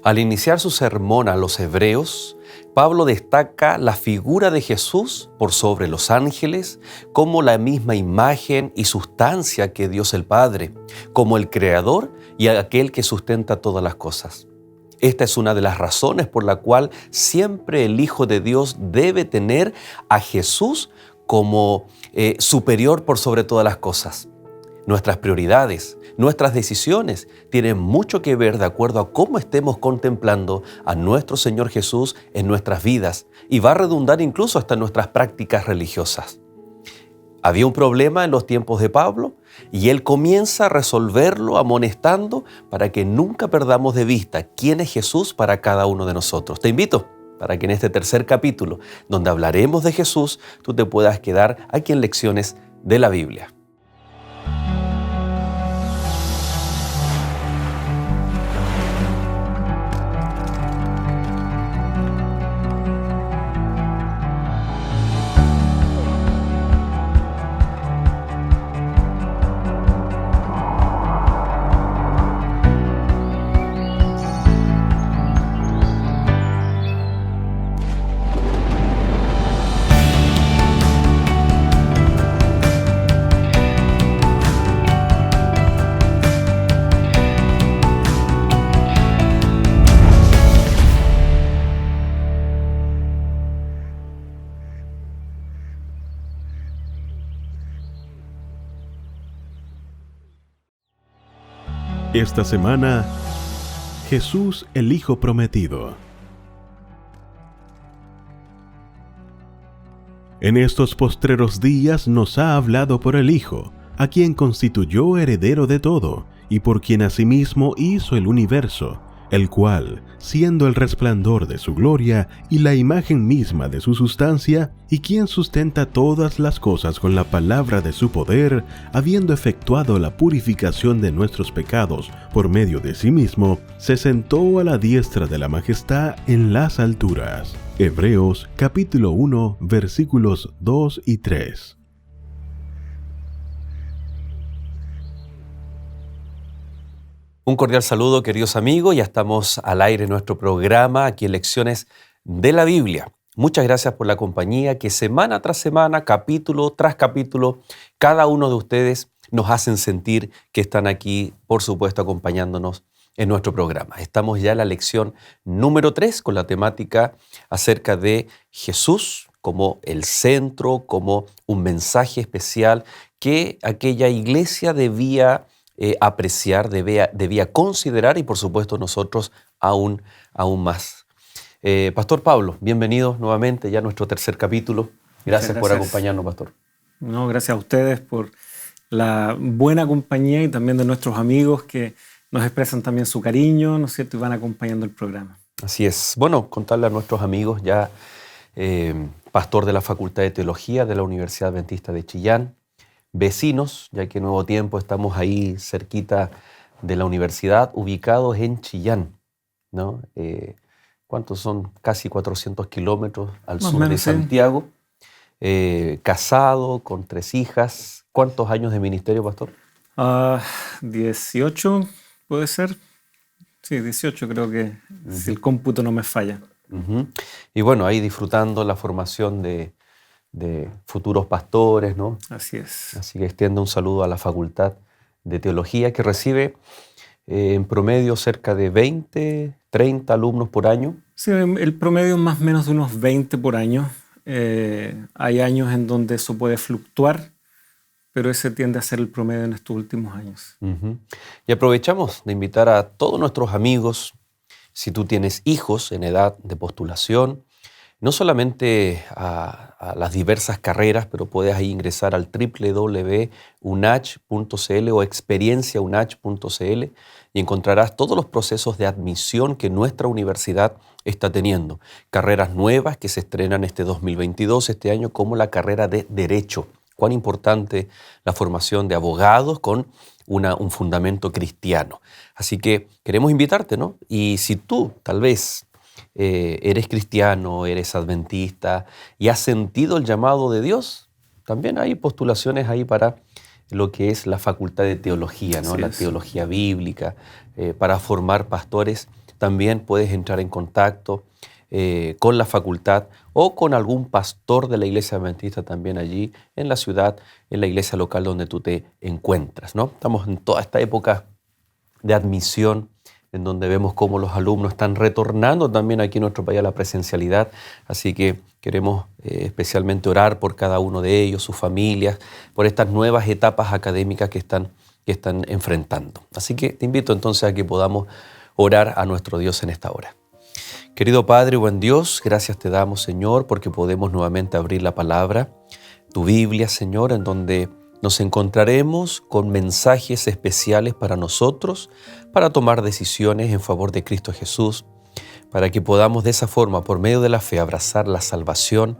Al iniciar su sermón a los hebreos, Pablo destaca la figura de Jesús por sobre los ángeles como la misma imagen y sustancia que Dios el Padre, como el Creador y aquel que sustenta todas las cosas. Esta es una de las razones por la cual siempre el Hijo de Dios debe tener a Jesús como superior por sobre todas las cosas. Nuestras prioridades, nuestras decisiones tienen mucho que ver de acuerdo a cómo estemos contemplando a nuestro Señor Jesús en nuestras vidas y va a redundar incluso hasta en nuestras prácticas religiosas. Había un problema en los tiempos de Pablo y él comienza a resolverlo amonestando para que nunca perdamos de vista quién es Jesús para cada uno de nosotros. Te invito para que en este tercer capítulo, donde hablaremos de Jesús, tú te puedas quedar aquí en Lecciones de la Biblia. Esta semana, Jesús el Hijo Prometido. En estos postreros días nos ha hablado por el Hijo, a quien constituyó heredero de todo, y por quien asimismo hizo el universo, el cual, siendo el resplandor de su gloria y la imagen misma de su sustancia, y quien sustenta todas las cosas con la palabra de su poder, habiendo efectuado la purificación de nuestros pecados por medio de sí mismo, se sentó a la diestra de la majestad en las alturas. Hebreos capítulo 1, versículos 2 y 3. Un cordial saludo, queridos amigos. Ya estamos al aire en nuestro programa, aquí en Lecciones de la Biblia. Muchas gracias por la compañía que semana tras semana, capítulo tras capítulo, cada uno de ustedes nos hacen sentir que están aquí, por supuesto, acompañándonos en nuestro programa. Estamos ya en la lección número 3 con la temática acerca de Jesús como el centro, como un mensaje especial que aquella iglesia debía apreciar, debía considerar y por supuesto nosotros aún más. Pastor Pablo, bienvenido nuevamente ya a nuestro tercer capítulo. Gracias por acompañarnos, Pastor. No, gracias a ustedes por la buena compañía y también de nuestros amigos que nos expresan también su cariño, ¿no es cierto? Y van acompañando el programa. Así es. Bueno, contarle a nuestros amigos ya, pastor de la Facultad de Teología de la Universidad Adventista de Chillán, vecinos, ya que en Nuevo Tiempo estamos ahí cerquita de la universidad, ubicados en Chillán, ¿no? ¿Cuántos son? Casi 400 kilómetros al sur de Santiago. Casado, con 3 hijas. ¿Cuántos años de ministerio, pastor? 18, puede ser. Sí, 18 creo que, si el cómputo no me falla. Y bueno, ahí disfrutando la formación de futuros pastores, ¿no? Así es. Así que extiendo un saludo a la Facultad de Teología que recibe en promedio cerca de 20, 30 alumnos por año. Sí, el promedio es más o menos de unos 20 por año. Hay años en donde eso puede fluctuar, pero ese tiende a ser el promedio en estos últimos años. Y aprovechamos de invitar a todos nuestros amigos, si tú tienes hijos en edad de postulación, no solamente a las diversas carreras, pero puedes ahí ingresar al www.unach.cl o experienciaunach.cl y encontrarás todos los procesos de admisión que nuestra universidad está teniendo. Carreras nuevas que se estrenan este 2022, este año, como la carrera de Derecho. Cuán importante la formación de abogados con un fundamento cristiano. Así que queremos invitarte, ¿no? Y si tú, tal vez, eres cristiano, eres adventista y has sentido el llamado de Dios, también hay postulaciones ahí para lo que es la Facultad de Teología, ¿no? La teología bíblica, para formar pastores también puedes entrar en contacto con la facultad o con algún pastor de la iglesia adventista también allí en la ciudad, en la iglesia local donde tú te encuentras, ¿no? Estamos en toda esta época de admisión, en donde vemos cómo los alumnos están retornando también aquí en nuestro país a la presencialidad. Así que queremos especialmente orar por cada uno de ellos, sus familias, por estas nuevas etapas académicas que están enfrentando. Así que te invito entonces a que podamos orar a nuestro Dios en esta hora. Querido Padre, buen Dios, gracias te damos, Señor, porque podemos nuevamente abrir la palabra, tu Biblia, Señor, en donde nos encontraremos con mensajes especiales para nosotros, para tomar decisiones en favor de Cristo Jesús, para que podamos de esa forma, por medio de la fe, abrazar la salvación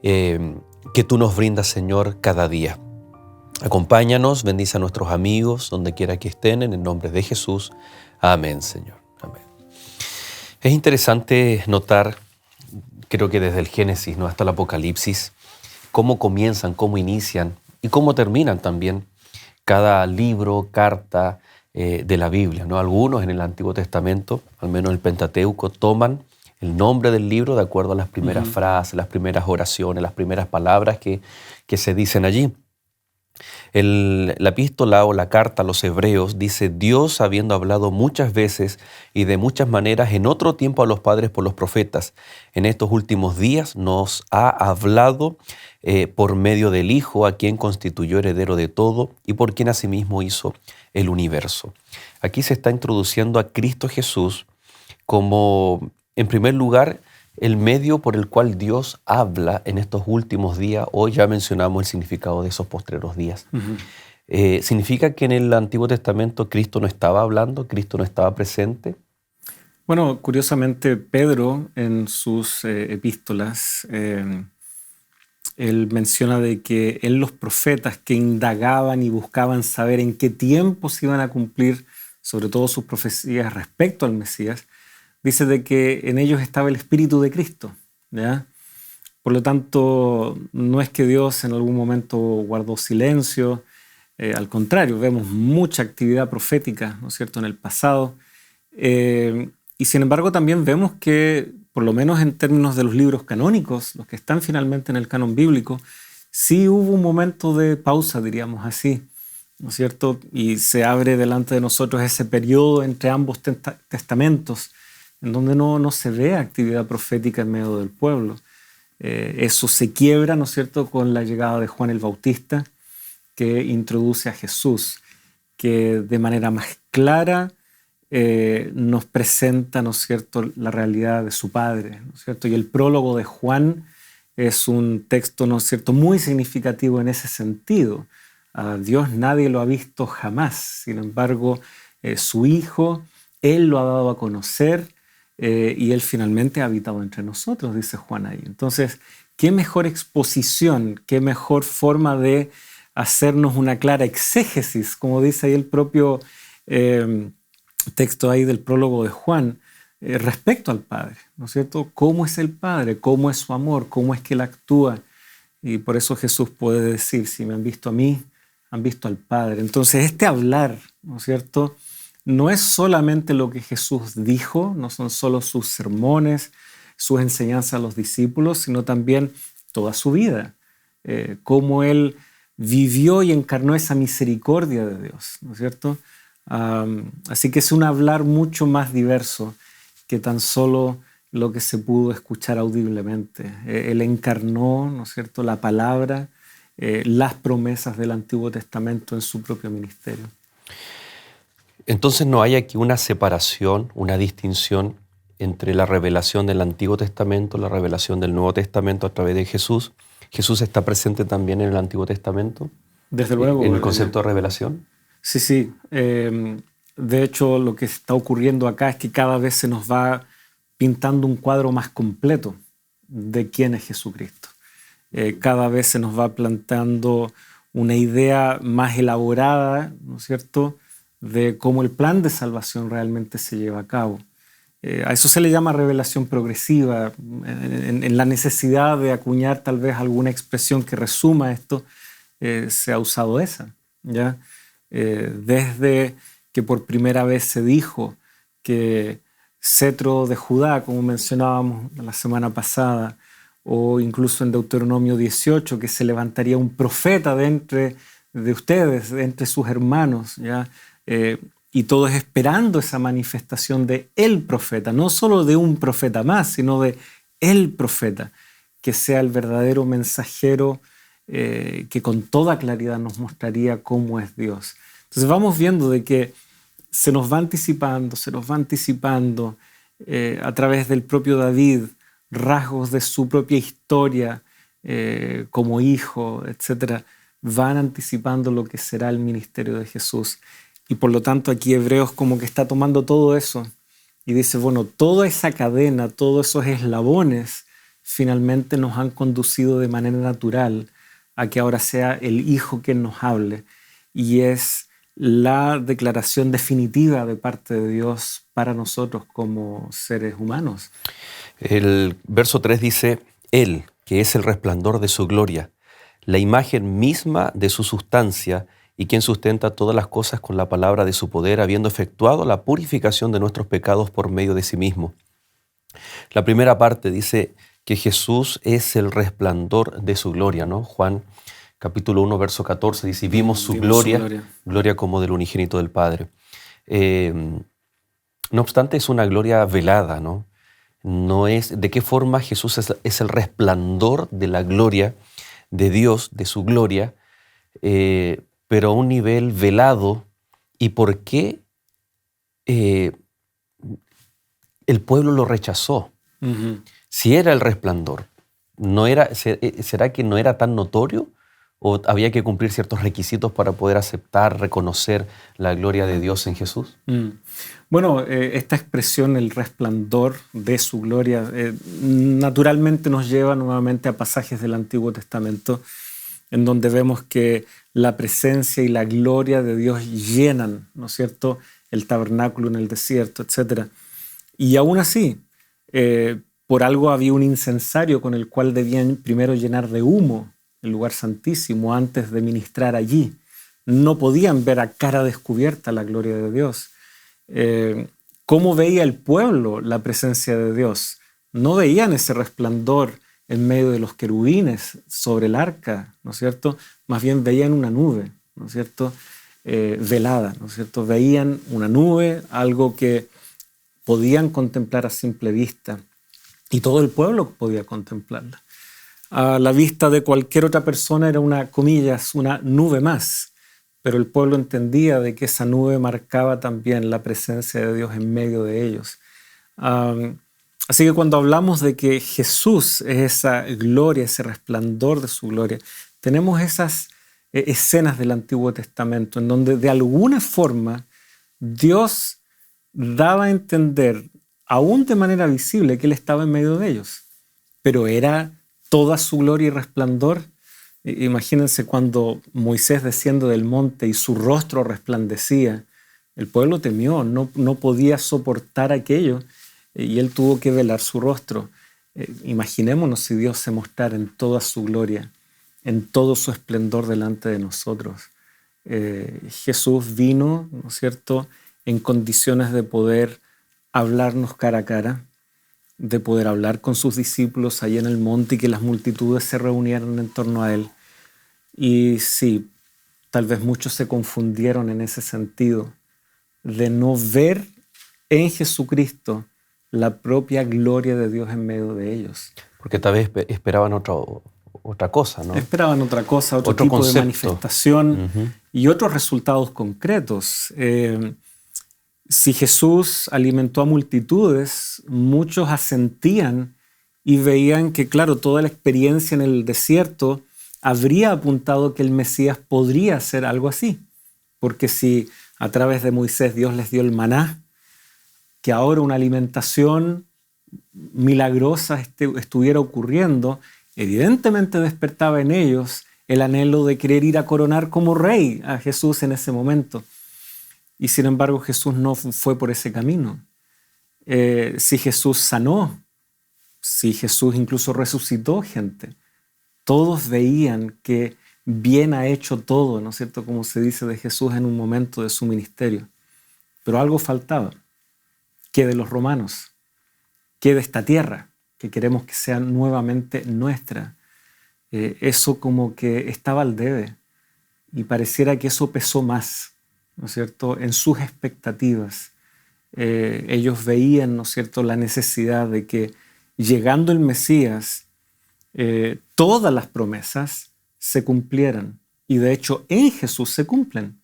que tú nos brindas, Señor, cada día. Acompáñanos, bendice a nuestros amigos, donde quiera que estén, en el nombre de Jesús. Amén, Señor. Amén. Es interesante notar, creo que desde el Génesis, ¿no?, hasta el Apocalipsis, cómo comienzan, cómo inician y cómo terminan también cada libro, carta de la Biblia, ¿no? Algunos en el Antiguo Testamento, al menos el Pentateuco, toman el nombre del libro de acuerdo a las primeras frases, las primeras oraciones, las primeras palabras que se dicen allí. La epístola o la carta a los Hebreos dice: Dios, habiendo hablado muchas veces y de muchas maneras en otro tiempo a los padres por los profetas, en estos últimos días nos ha hablado por medio del Hijo, a quien constituyó heredero de todo y por quien asimismo hizo el universo. Aquí se está introduciendo a Cristo Jesús como, en primer lugar, el medio por el cual Dios habla en estos últimos días. Hoy ya mencionamos el significado de esos postreros días. ¿Significa que en el Antiguo Testamento Cristo no estaba hablando, Cristo no estaba presente? Bueno, curiosamente Pedro en sus epístolas, él menciona de que en los profetas que indagaban y buscaban saber en qué tiempo se iban a cumplir, sobre todo sus profecías respecto al Mesías, dice de que en ellos estaba el Espíritu de Cristo, ¿ya? Por lo tanto, no es que Dios en algún momento guardó silencio, al contrario, vemos mucha actividad profética, ¿no es cierto?, en el pasado. Y sin embargo también vemos que, por lo menos en términos de los libros canónicos, los que están finalmente en el canon bíblico, sí hubo un momento de pausa, diríamos así, ¿no es cierto? Y se abre delante de nosotros ese periodo entre ambos testamentos, en donde no se ve actividad profética en medio del pueblo. Eso se quiebra, ¿no es cierto?, con la llegada de Juan el Bautista, que introduce a Jesús, que de manera más clara nos presenta, ¿no es cierto?, la realidad de su Padre, ¿no es cierto? Y el prólogo de Juan es un texto, ¿no es cierto?, muy significativo en ese sentido. A Dios nadie lo ha visto jamás, sin embargo, su Hijo, Él lo ha dado a conocer, y Él finalmente ha habitado entre nosotros, dice Juan ahí. Entonces, qué mejor exposición, qué mejor forma de hacernos una clara exégesis, como dice ahí el propio texto ahí del prólogo de Juan, respecto al Padre, ¿no es cierto? ¿Cómo es el Padre? ¿Cómo es su amor? ¿Cómo es que Él actúa? Y por eso Jesús puede decir: si me han visto a mí, han visto al Padre. Entonces, este hablar, ¿no es cierto?, no es solamente lo que Jesús dijo, no son solo sus sermones, sus enseñanzas a los discípulos, sino también toda su vida, cómo Él vivió y encarnó esa misericordia de Dios, ¿no es cierto? Así que es un hablar mucho más diverso que tan solo lo que se pudo escuchar audiblemente. Él encarnó, ¿no es cierto?, la palabra, las promesas del Antiguo Testamento en su propio ministerio. Entonces no hay aquí una separación, una distinción entre la revelación del Antiguo Testamento, la revelación del Nuevo Testamento a través de Jesús. ¿Jesús está presente también en el Antiguo Testamento? Desde luego. ¿En el concepto de revelación? Sí, sí. De hecho, lo que está ocurriendo acá es que cada vez se nos va pintando un cuadro más completo de quién es Jesucristo. Cada vez se nos va planteando una idea más elaborada, ¿no es cierto?, de cómo el plan de salvación realmente se lleva a cabo. A eso se le llama revelación progresiva, en la necesidad de acuñar tal vez alguna expresión que resuma esto, se ha usado esa, ¿ya? Desde que por primera vez se dijo que cetro de Judá, como mencionábamos la semana pasada, o incluso en Deuteronomio 18, que se levantaría un profeta de entre de ustedes, de entre sus hermanos, ¿ya? Y todos esperando esa manifestación de el profeta, no solo de un profeta más, sino de el profeta, que sea el verdadero mensajero que con toda claridad nos mostraría cómo es Dios. Entonces vamos viendo de que se nos va anticipando a través del propio David, rasgos de su propia historia como hijo, etc., van anticipando lo que será el ministerio de Jesús. Y por lo tanto aquí Hebreos como que está tomando todo eso y dice, bueno, toda esa cadena, todos esos eslabones finalmente nos han conducido de manera natural a que ahora sea el Hijo quien nos hable. Y es la declaración definitiva de parte de Dios para nosotros como seres humanos. El verso 3 dice, Él, que es el resplandor de su gloria, la imagen misma de su sustancia, y quien sustenta todas las cosas con la palabra de su poder, habiendo efectuado la purificación de nuestros pecados por medio de sí mismo. La primera parte dice que Jesús es el resplandor de su gloria, ¿no? Juan capítulo 1, verso 14 dice, vimos su gloria como del unigénito del Padre. No obstante, es una gloria velada, ¿no? No es de qué forma Jesús es el resplandor de la gloria de Dios, de su gloria, pero a un nivel velado. ¿Y por qué el pueblo lo rechazó? Uh-huh. Si era el resplandor, ¿será que no era tan notorio? ¿O había que cumplir ciertos requisitos para poder aceptar, reconocer la gloria de Dios en Jesús? Bueno, esta expresión, el resplandor de su gloria, naturalmente nos lleva nuevamente a pasajes del Antiguo Testamento, en donde vemos que la presencia y la gloria de Dios llenan, ¿no es cierto?, el tabernáculo en el desierto, etc. Y aún así, por algo había un incensario con el cual debían primero llenar de humo el lugar santísimo antes de ministrar allí. No podían ver a cara descubierta la gloria de Dios. ¿Cómo veía el pueblo la presencia de Dios? No veían ese resplandor en medio de los querubines sobre el arca, ¿no es cierto? Más bien veían una nube, ¿no es cierto? Velada, ¿no es cierto? Veían una nube, algo que podían contemplar a simple vista, y todo el pueblo podía contemplarla. A la vista de cualquier otra persona era una, comillas, una nube más, pero el pueblo entendía de que esa nube marcaba también la presencia de Dios en medio de ellos. Así que cuando hablamos de que Jesús es esa gloria, ese resplandor de su gloria, tenemos esas escenas del Antiguo Testamento en donde de alguna forma Dios daba a entender, aún de manera visible, que Él estaba en medio de ellos, pero era toda su gloria y resplandor. Imagínense cuando Moisés desciende del monte y su rostro resplandecía. El pueblo temió, no podía soportar aquello y él tuvo que velar su rostro. Imaginémonos si Dios se mostrara en toda su gloria, en todo su esplendor delante de nosotros. Jesús vino, ¿no es cierto?, en condiciones de poder hablarnos cara a cara, de poder hablar con sus discípulos allí en el monte y que las multitudes se reunieran en torno a Él. Y sí, tal vez muchos se confundieron en ese sentido, de no ver en Jesucristo la propia gloria de Dios en medio de ellos. Porque tal vez esperaban otra cosa, ¿no? Esperaban otra cosa, otro tipo concepto de manifestación y otros resultados concretos. Si Jesús alimentó a multitudes, muchos asentían y veían que, claro, toda la experiencia en el desierto habría apuntado que el Mesías podría hacer algo así. Porque si a través de Moisés Dios les dio el maná, que ahora una alimentación milagrosa estuviera ocurriendo, evidentemente despertaba en ellos el anhelo de querer ir a coronar como rey a Jesús en ese momento. Y sin embargo Jesús no fue por ese camino. Si Jesús sanó, si Jesús incluso resucitó gente, todos veían que bien ha hecho todo, ¿no es cierto?, como se dice de Jesús en un momento de su ministerio. Pero algo faltaba. ¿Qué de los romanos? ¿Qué de esta tierra que queremos que sea nuevamente nuestra? Eso como que estaba al debe y pareciera que eso pesó más, ¿no es cierto?, en sus expectativas. Ellos veían, ¿no es cierto?, la necesidad de que llegando el Mesías, todas las promesas se cumplieran. Y de hecho en Jesús se cumplen,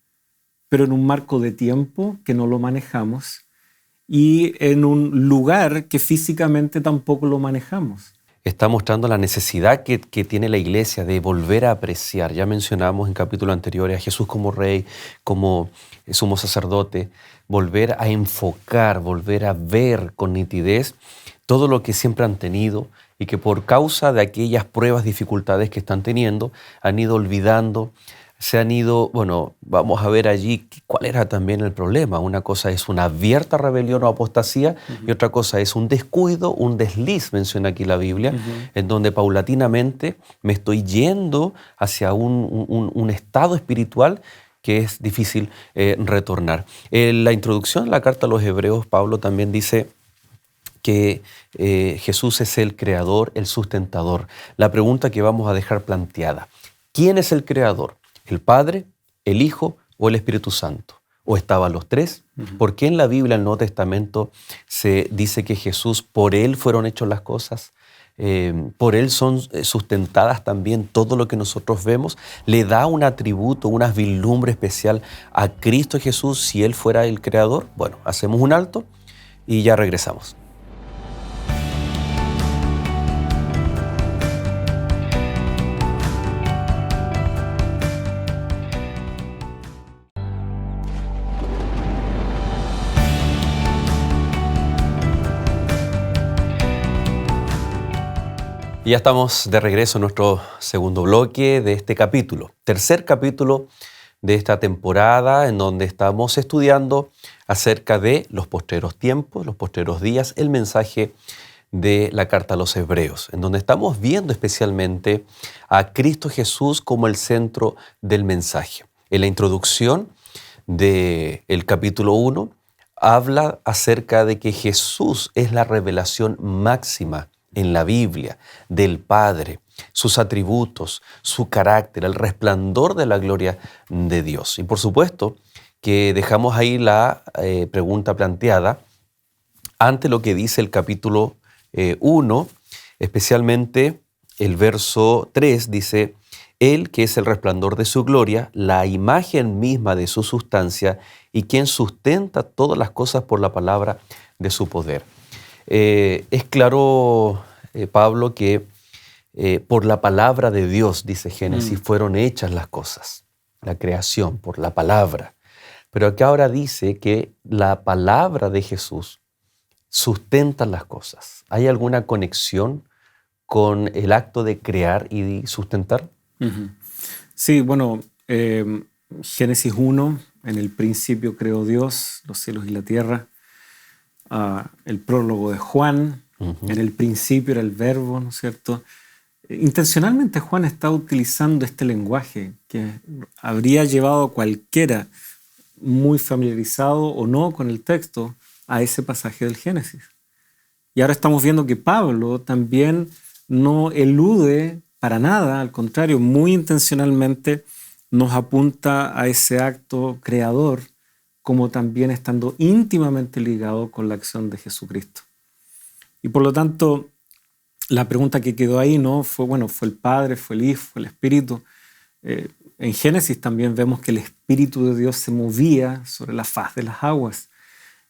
pero en un marco de tiempo que no lo manejamos y en un lugar que físicamente tampoco lo manejamos. Está mostrando la necesidad que tiene la iglesia de volver a apreciar. Ya mencionamos en capítulos anteriores a Jesús como rey, como sumo sacerdote, volver a enfocar, volver a ver con nitidez todo lo que siempre han tenido y que por causa de aquellas pruebas, dificultades que están teniendo, han ido olvidando, se han ido, bueno, vamos a ver allí cuál era también el problema. Una cosa es una abierta rebelión o apostasía y otra cosa es un descuido, un desliz, menciona aquí la Biblia, en donde paulatinamente me estoy yendo hacia un estado espiritual que es difícil retornar. En la introducción de la carta a los Hebreos, Pablo también dice que Jesús es el creador, el sustentador. La pregunta que vamos a dejar planteada: ¿quién es el creador? ¿El Padre, el Hijo o el Espíritu Santo? ¿O estaban los tres? ¿Por qué en la Biblia, en el Nuevo Testamento, se dice que Jesús, por Él fueron hechas las cosas? Por Él son sustentadas también todo lo que nosotros vemos. Le da un atributo, una vislumbre especial a Cristo Jesús si Él fuera el creador. Bueno, hacemos un alto y ya regresamos. Y ya estamos de regreso en nuestro segundo bloque de este capítulo, tercer capítulo de esta temporada, en donde estamos estudiando acerca de los postreros tiempos, los postreros días, el mensaje de la carta a los Hebreos, en donde estamos viendo especialmente a Cristo Jesús como el centro del mensaje. En la introducción del capítulo 1 habla acerca de que Jesús es la revelación máxima en la Biblia del Padre, sus atributos, su carácter, el resplandor de la gloria de Dios. Y por supuesto que dejamos ahí la pregunta planteada ante lo que dice el capítulo 1, especialmente el verso 3, dice: Él que es el resplandor de su gloria, la imagen misma de su sustancia y quien sustenta todas las cosas por la palabra de su poder. Es claro, Pablo, que por la palabra de Dios, dice Génesis, fueron hechas las cosas, la creación, por la palabra. Pero acá ahora dice que la palabra de Jesús sustenta las cosas. ¿Hay alguna conexión con el acto de crear y sustentar? Sí, bueno, Génesis 1, en el principio creó Dios los cielos y la tierra. El prólogo de Juan, en el principio era el verbo, ¿no es cierto? Intencionalmente Juan está utilizando este lenguaje que habría llevado a cualquiera muy familiarizado o no con el texto a ese pasaje del Génesis. Y ahora estamos viendo que Pablo también no elude para nada, al contrario, muy intencionalmente nos apunta a ese acto creador como también estando íntimamente ligado con la acción de Jesucristo. Y por lo tanto, la pregunta que quedó ahí no fue, bueno, fue el Padre, fue el Hijo, fue el Espíritu. En Génesis también vemos que el Espíritu de Dios se movía sobre la faz de las aguas.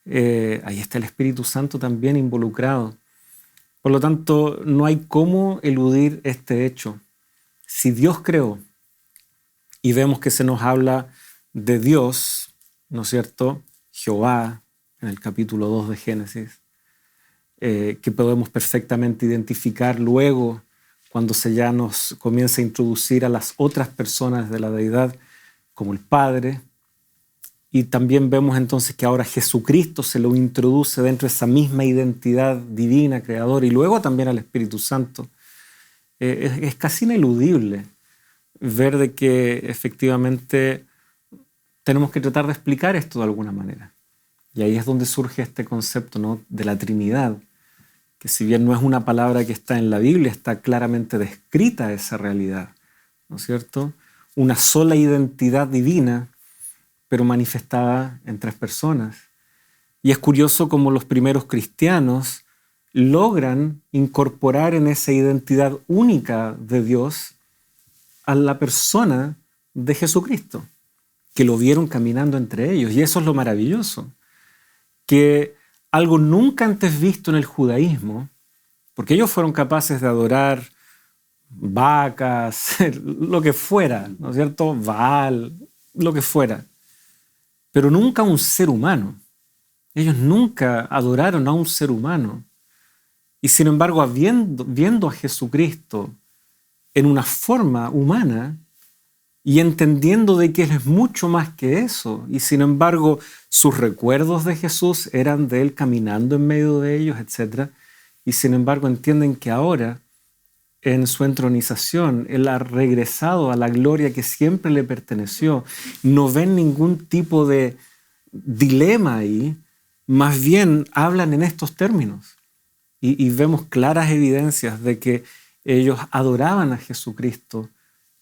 Ahí está el Espíritu Santo también involucrado. Por lo tanto, no hay cómo eludir este hecho. Si Dios creó, y vemos que se nos habla de Dios, ¿no es cierto?, Jehová, en el capítulo 2 de Génesis, que podemos perfectamente identificar luego cuando se ya nos comienza a introducir a las otras personas de la deidad, como el Padre. Y también vemos entonces que ahora Jesucristo se lo introduce dentro de esa misma identidad divina, creadora, y luego también al Espíritu Santo. Es casi ineludible ver de que efectivamente tenemos que tratar de explicar esto de alguna manera. Y ahí es donde surge este concepto, ¿no?, de la Trinidad, que si bien no es una palabra que está en la Biblia, está claramente descrita esa realidad, ¿no es cierto? Una sola identidad divina, pero manifestada en tres personas. Y es curioso cómo los primeros cristianos logran incorporar en esa identidad única de Dios a la persona de Jesucristo, que lo vieron caminando entre ellos. Y eso es lo maravilloso, que algo nunca antes visto en el judaísmo, porque ellos fueron capaces de adorar vacas, lo que fuera, ¿no es cierto? Baal, lo que fuera, pero nunca un ser humano. Ellos nunca adoraron a un ser humano. Y sin embargo, viendo a Jesucristo en una forma humana y entendiendo de que Él es mucho más que eso, y sin embargo sus recuerdos de Jesús eran de Él caminando en medio de ellos, etc. Y sin embargo entienden que ahora, en su entronización, Él ha regresado a la gloria que siempre le perteneció. No ven ningún tipo de dilema ahí, más bien hablan en estos términos. Y vemos claras evidencias de que ellos adoraban a Jesucristo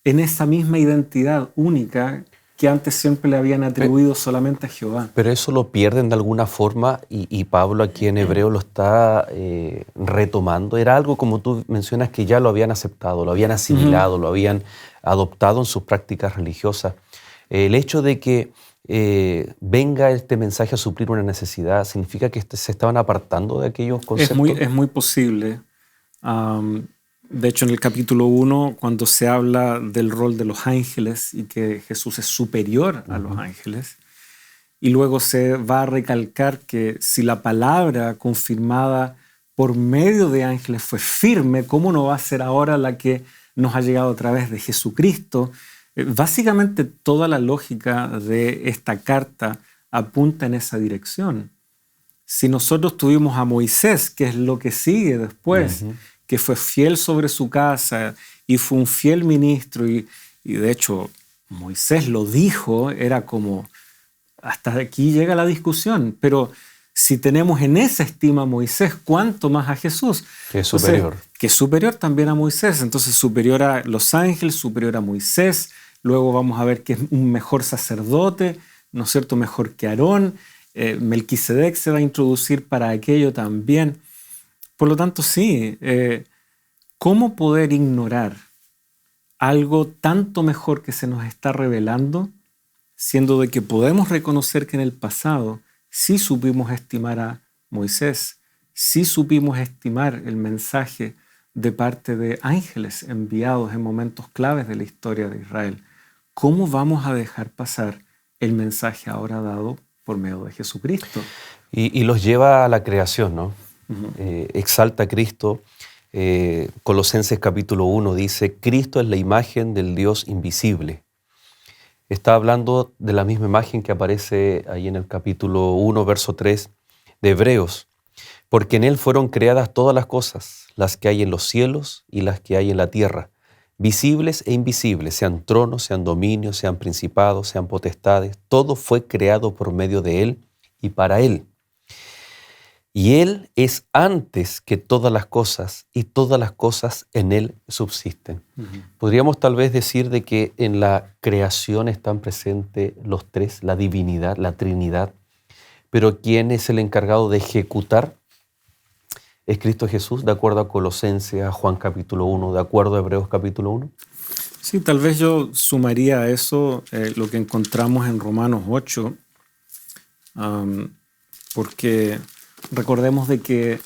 en esa misma identidad única que antes siempre le habían atribuido solamente a Jehová. Pero eso lo pierden de alguna forma y Pablo aquí en Hebreo lo está retomando. Era algo, como tú mencionas, que ya lo habían aceptado, lo habían asimilado, lo habían adoptado en sus prácticas religiosas. El hecho de que venga este mensaje a suplir una necesidad, ¿significa que se estaban apartando de aquellos conceptos? Es muy posible. De hecho, en el capítulo 1, cuando se habla del rol de los ángeles y que Jesús es superior a los ángeles, y luego se va a recalcar que si la palabra confirmada por medio de ángeles fue firme, ¿cómo no va a ser ahora la que nos ha llegado a través de Jesucristo? Básicamente toda la lógica de esta carta apunta en esa dirección. Si nosotros tuvimos a Moisés, que es lo que sigue después, que fue fiel sobre su casa y fue un fiel ministro, y de hecho Moisés lo dijo, era como, hasta aquí llega la discusión, pero si tenemos en esa estima a Moisés, ¿cuánto más a Jesús? Que es superior. Entonces, que es superior también a Moisés, entonces superior a los ángeles, superior a Moisés. Luego vamos a ver que es un mejor sacerdote, ¿no es cierto?, mejor que Aarón. Melquisedec se va a introducir para aquello también. Por lo tanto, sí, ¿cómo poder ignorar algo tanto mejor que se nos está revelando, siendo de que podemos reconocer que en el pasado sí supimos estimar a Moisés, sí supimos estimar el mensaje de parte de ángeles enviados en momentos claves de la historia de Israel? ¿Cómo vamos a dejar pasar el mensaje ahora dado por medio de Jesucristo? Y los lleva a la creación, ¿no? Exalta a Cristo. Colosenses capítulo 1 dice, Cristo es la imagen del Dios invisible. Está hablando de la misma imagen que aparece ahí en el capítulo 1, verso 3 de Hebreos. Porque en Él fueron creadas todas las cosas, las que hay en los cielos y las que hay en la tierra, visibles e invisibles, sean tronos, sean dominios, sean principados, sean potestades. Todo fue creado por medio de Él y para Él. Y Él es antes que todas las cosas, y todas las cosas en Él subsisten. Podríamos tal vez decir de que en la creación están presentes los tres, la divinidad, la Trinidad, pero ¿quién es el encargado de ejecutar? Es Cristo Jesús, de acuerdo a Colosenses, a Juan capítulo 1, de acuerdo a Hebreos capítulo 1. Sí, tal vez yo sumaría a eso lo que encontramos en Romanos 8, porque recordemos de que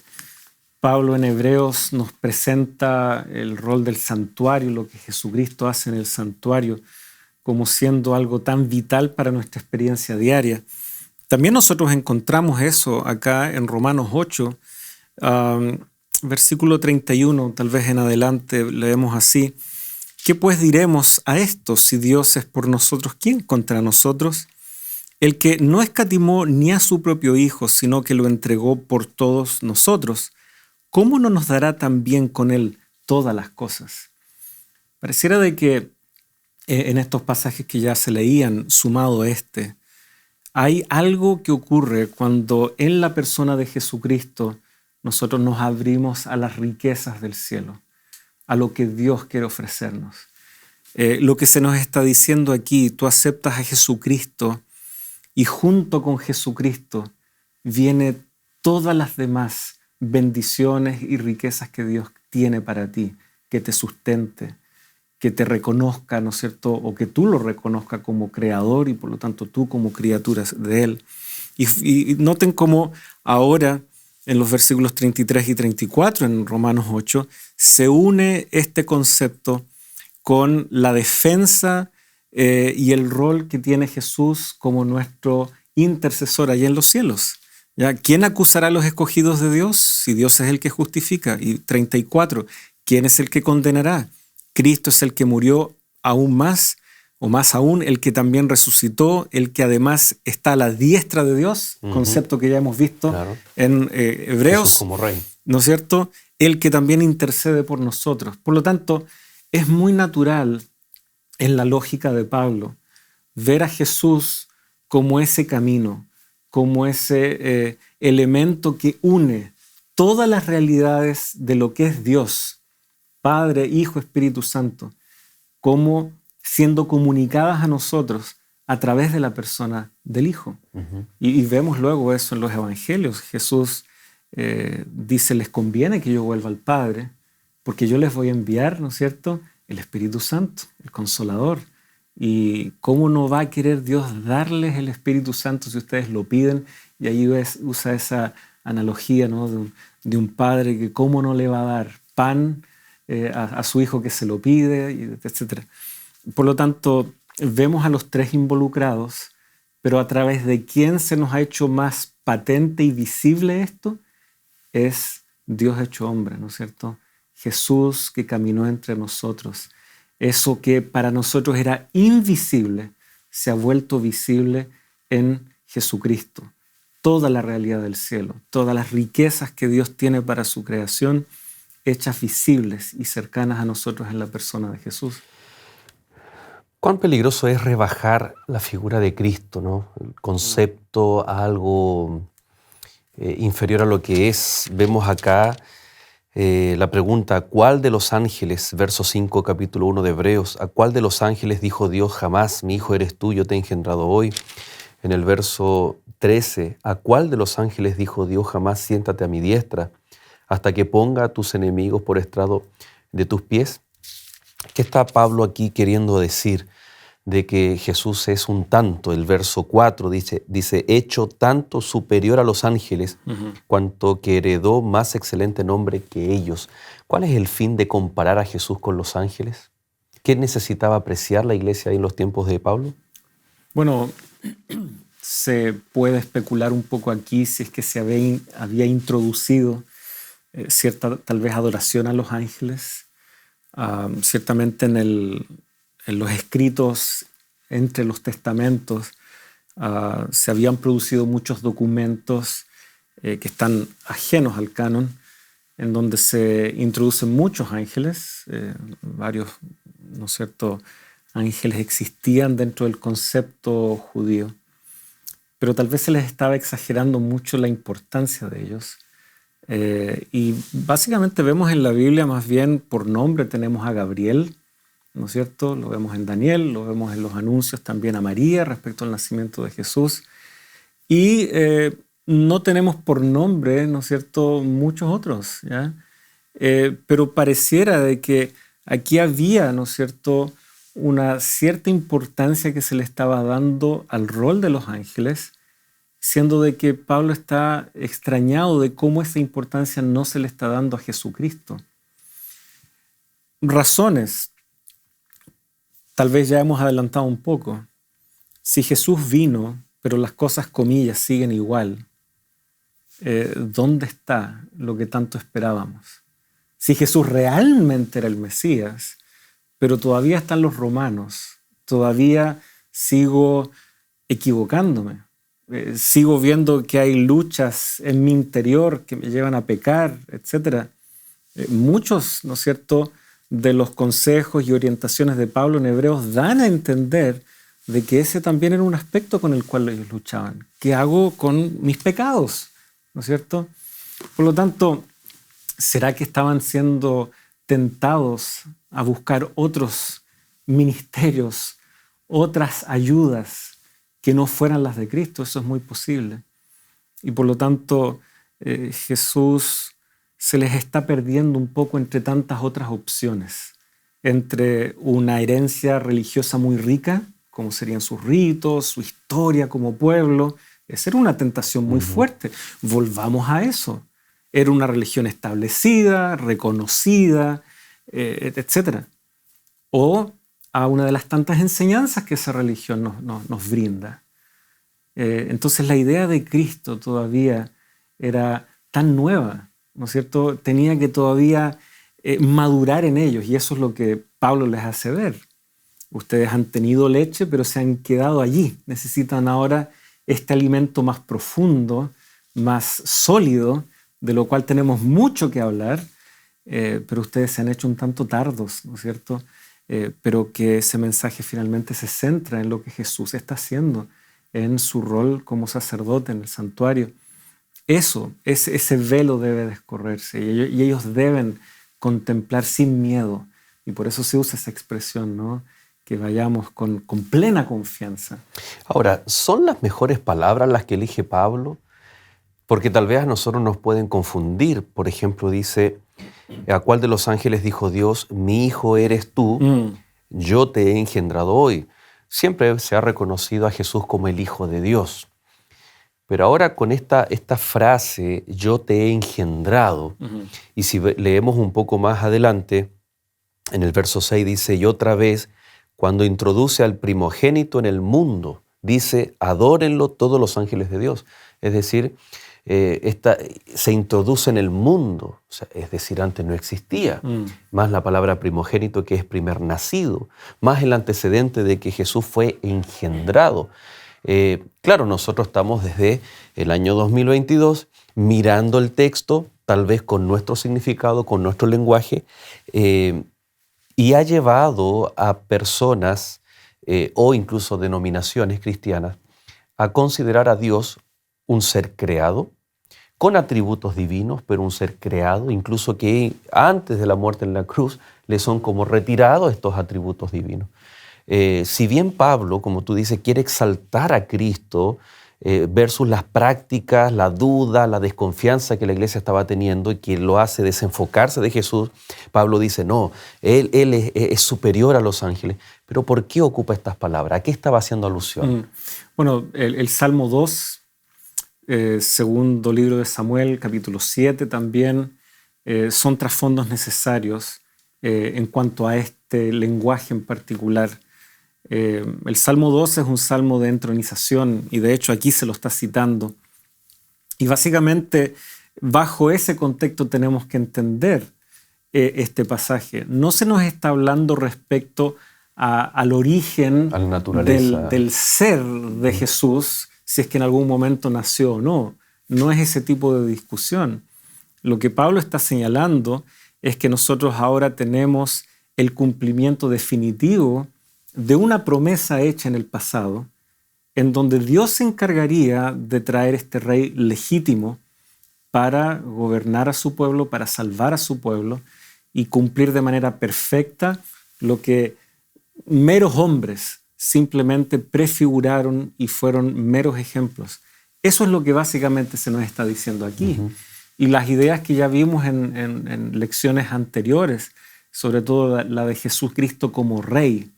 Pablo en Hebreos nos presenta el rol del santuario, lo que Jesucristo hace en el santuario, como siendo algo tan vital para nuestra experiencia diaria. También nosotros encontramos eso acá en Romanos 8, versículo 31, tal vez en adelante leemos así. ¿Qué pues diremos a esto? Si Dios es por nosotros, ¿quién contra nosotros? El que no escatimó ni a su propio Hijo, sino que lo entregó por todos nosotros, ¿cómo no nos dará también con Él todas las cosas? Pareciera de que en estos pasajes que ya se leían, sumado Hay algo que ocurre cuando en la persona de Jesucristo nosotros nos abrimos a las riquezas del cielo, a lo que Dios quiere ofrecernos. Lo que se nos está diciendo aquí, tú aceptas a Jesucristo y junto con Jesucristo viene todas las demás bendiciones y riquezas que Dios tiene para ti, que te sustente, que te reconozca, ¿no es cierto? O que tú lo reconozcas como creador y por lo tanto tú como criatura de Él. Y noten cómo ahora en los versículos 33 y 34 en Romanos 8 se une este concepto con la defensa y el rol que tiene Jesús como nuestro intercesor allá en los cielos. ¿Ya? ¿Quién acusará a los escogidos de Dios? Si Dios es el que justifica. Y 34, ¿quién es el que condenará? Cristo es el que murió aún más, o más aún, el que también resucitó, el que además está a la diestra de Dios, concepto que ya hemos visto en Hebreos, Jesús como rey, ¿no es cierto? El que también intercede por nosotros. Por lo tanto, es muy natural en la lógica de Pablo ver a Jesús como ese camino, como ese elemento que une todas las realidades de lo que es Dios, Padre, Hijo, Espíritu Santo, como siendo comunicadas a nosotros a través de la persona del Hijo. Y vemos luego eso en los Evangelios. Jesús dice, les conviene que yo vuelva al Padre, porque yo les voy a enviar, ¿no es cierto?, el Espíritu Santo, el Consolador. ¿Y cómo no va a querer Dios darles el Espíritu Santo si ustedes lo piden? Y ahí usa esa analogía, ¿no?, de un padre que cómo no le va a dar pan a su hijo que se lo pide, etc. Por lo tanto, vemos a los tres involucrados, pero a través de quién se nos ha hecho más patente y visible esto, es Dios hecho hombre, ¿no es cierto? Jesús que caminó entre nosotros. Eso que para nosotros era invisible se ha vuelto visible en Jesucristo. Toda la realidad del cielo, todas las riquezas que Dios tiene para su creación, hechas visibles y cercanas a nosotros en la persona de Jesús. ¿Cuán peligroso es rebajar la figura de Cristo, ¿no? El concepto a algo inferior a lo que es? Vemos acá la pregunta, ¿cuál de los ángeles, verso 5, capítulo 1 de Hebreos, a cuál de los ángeles dijo Dios jamás, mi hijo eres tú, yo te he engendrado hoy? En el verso 13, ¿a cuál de los ángeles dijo Dios jamás, siéntate a mi diestra, hasta que ponga a tus enemigos por estrado de tus pies? ¿Qué está Pablo aquí queriendo decir? De que Jesús es un tanto, el verso 4 dice hecho tanto superior a los ángeles, cuanto que heredó más excelente nombre que ellos. ¿Cuál es el fin de comparar a Jesús con los ángeles? ¿Qué necesitaba apreciar la iglesia en los tiempos de Pablo? Bueno, se puede especular un poco aquí si es que se había introducido cierta tal vez adoración a los ángeles. Ciertamente en los escritos entre los testamentos se habían producido muchos documentos que están ajenos al canon, en donde se introducen muchos ángeles, varios, ¿no es cierto?, ángeles existían dentro del concepto judío, pero tal vez se les estaba exagerando mucho la importancia de ellos. Y básicamente vemos en la Biblia más bien por nombre tenemos a Gabriel, ¿no es cierto? Lo vemos en Daniel, lo vemos en los anuncios también a María respecto al nacimiento de Jesús. Y no tenemos por nombre, ¿no es cierto?, muchos otros, ¿ya? Pero pareciera de que aquí había, ¿no es cierto?, una cierta importancia que se le estaba dando al rol de los ángeles, siendo de que Pablo está extrañado de cómo esa importancia no se le está dando a Jesucristo. Razones. Tal vez ya hemos adelantado un poco. Si Jesús vino, pero las cosas, comillas, siguen igual, ¿dónde está lo que tanto esperábamos? Si Jesús realmente era el Mesías, pero todavía están los romanos, todavía sigo equivocándome, sigo viendo que hay luchas en mi interior que me llevan a pecar, etc. Muchos, ¿no es cierto?, de los consejos y orientaciones de Pablo en Hebreos dan a entender de que ese también era un aspecto con el cual ellos luchaban. ¿Qué hago con mis pecados? ¿No es cierto? Por lo tanto, ¿será que estaban siendo tentados a buscar otros ministerios, otras ayudas que no fueran las de Cristo? Eso es muy posible. Y por lo tanto, Jesús se les está perdiendo un poco entre tantas otras opciones, entre una herencia religiosa muy rica, como serían sus ritos, su historia como pueblo. Esa era una tentación muy fuerte. Volvamos a eso. Era una religión establecida, reconocida, etc. O a una de las tantas enseñanzas que esa religión nos brinda. Entonces la idea de Cristo todavía era tan nueva, ¿no es cierto? Tenía que todavía madurar en ellos, y eso es lo que Pablo les hace ver. Ustedes han tenido leche, pero se han quedado allí. Necesitan ahora este alimento más profundo, más sólido, de lo cual tenemos mucho que hablar, pero ustedes se han hecho un tanto tardos, ¿no es cierto? Pero que ese mensaje finalmente se centra en lo que Jesús está haciendo, en su rol como sacerdote en el santuario. Ese velo debe descorrerse, y ellos deben contemplar sin miedo, y por eso se usa esa expresión, ¿no? Que vayamos con plena confianza. Ahora, ¿son las mejores palabras las que elige Pablo? Porque tal vez a nosotros nos pueden confundir. Por ejemplo, dice, ¿a cuál de los ángeles dijo Dios, mi hijo eres tú, yo te he engendrado hoy? Siempre se ha reconocido a Jesús como el Hijo de Dios. Pero ahora con esta frase, yo te he engendrado, y si leemos un poco más adelante, en el verso 6 dice, y otra vez, cuando introduce al primogénito en el mundo, dice, adórenlo todos los ángeles de Dios. Es decir, se introduce en el mundo, o sea, es decir, antes no existía, más la palabra primogénito, que es primer nacido, más el antecedente de que Jesús fue engendrado. Claro, nosotros estamos desde el año 2022 mirando el texto, tal vez con nuestro significado, con nuestro lenguaje, y ha llevado a personas o incluso denominaciones cristianas a considerar a Dios un ser creado, con atributos divinos, pero un ser creado, incluso que antes de la muerte en la cruz le son como retirados estos atributos divinos. Si bien Pablo, como tú dices, quiere exaltar a Cristo versus las prácticas, la duda, la desconfianza que la iglesia estaba teniendo y que lo hace desenfocarse de Jesús, Pablo dice, no, Él es superior a los ángeles. Pero ¿por qué ocupa estas palabras? ¿A qué estaba haciendo alusión? Bueno, el Salmo 2, segundo libro de Samuel, capítulo 7 también, son trasfondos necesarios en cuanto a este lenguaje en particular. El Salmo 2 es un salmo de entronización, y de hecho aquí se lo está citando. Y básicamente bajo ese contexto tenemos que entender este pasaje. No se nos está hablando respecto al origen a la naturaleza del ser de Jesús, si es que en algún momento nació o no. No es ese tipo de discusión. Lo que Pablo está señalando es que nosotros ahora tenemos el cumplimiento definitivo de una promesa hecha en el pasado, en donde Dios se encargaría de traer este rey legítimo para gobernar a su pueblo, para salvar a su pueblo y cumplir de manera perfecta lo que meros hombres simplemente prefiguraron y fueron meros ejemplos. Eso es lo que básicamente se nos está diciendo aquí. Y las ideas que ya vimos en lecciones anteriores, sobre todo la de Jesucristo como rey,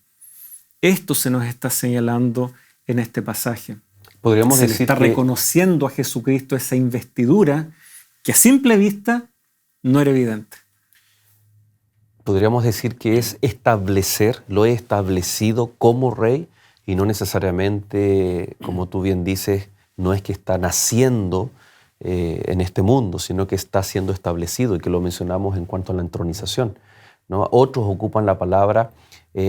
esto se nos está señalando en este pasaje. Podríamos se decir le está reconociendo a Jesucristo esa investidura que a simple vista no era evidente. Podríamos decir que es establecer, lo he establecido como rey, y no necesariamente, como tú bien dices, no es que está naciendo en este mundo, sino que está siendo establecido, y que lo mencionamos en cuanto a la entronización, ¿no? Otros ocupan la palabra